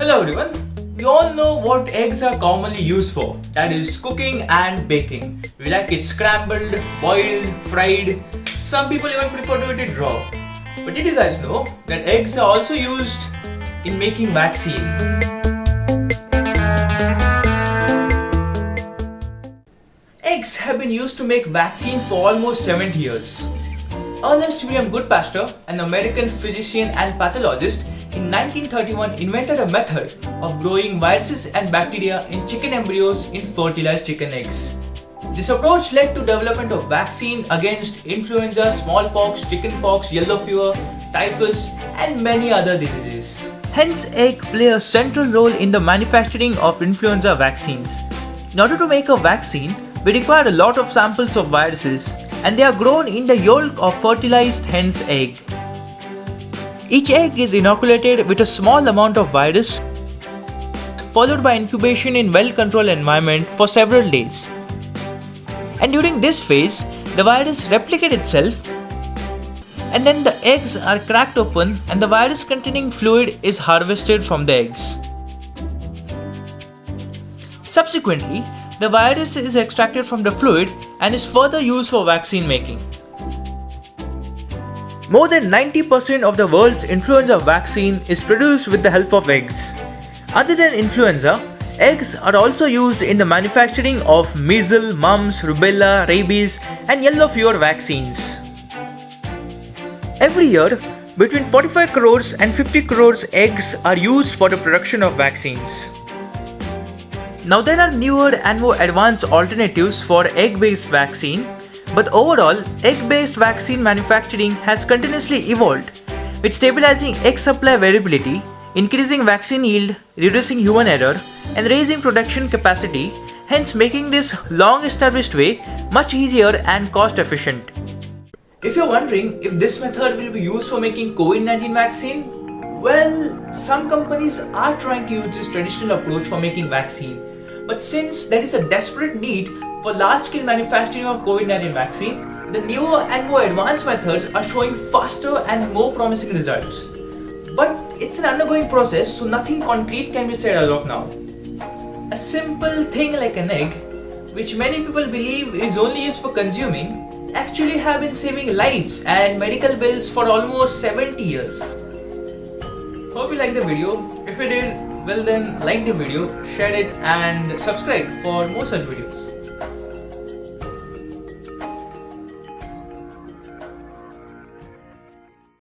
Hello everyone. We all know what eggs are commonly used for, that is cooking and baking. We like it scrambled, boiled, fried. Some people even prefer to eat it raw. But did you guys know that eggs are also used in making vaccine? Eggs have been used to make vaccine for almost 70 years. Ernest William Goodpasture, an American physician and pathologist, in 1931 invented a method of growing viruses and bacteria in chicken embryos in fertilized chicken eggs. This approach led to development of vaccine against influenza, smallpox, chickenpox, yellow fever, typhus, and many other diseases. Hence, eggs play a central role in the manufacturing of influenza vaccines. In order to make a vaccine, we require a lot of samples of viruses, and they are grown in the yolk of fertilized hen's egg. Each egg is inoculated with a small amount of virus, followed by incubation in well-controlled environment for several days. And during this phase, the virus replicates itself, and then the eggs are cracked open and the virus containing fluid is harvested from the eggs. Subsequently, the virus is extracted from the fluid and is further used for vaccine making. More than 90% of the world's influenza vaccine is produced with the help of eggs. Other than influenza, eggs are also used in the manufacturing of measles, mumps, rubella, rabies, and yellow fever vaccines. Every year, between 45 crores and 50 crores eggs are used for the production of vaccines. Now there are newer and more advanced alternatives for egg-based vaccine, but overall, egg-based vaccine manufacturing has continuously evolved, with stabilizing egg supply variability, increasing vaccine yield, reducing human error, and raising production capacity, hence making this long-established way much easier and cost-efficient. If you're wondering if this method will be used for making COVID-19 vaccine, well, some companies are trying to use this traditional approach for making vaccine. But since there is a desperate need for large-scale manufacturing of COVID-19 vaccine, the newer and more advanced methods are showing faster and more promising results. But it's an undergoing process, so nothing concrete can be said as of now. A simple thing like an egg, which many people believe is only used for consuming, actually have been saving lives and medical bills for almost 70 years. Hope you liked the video. If you did, well then like the video, share it and subscribe for more such videos.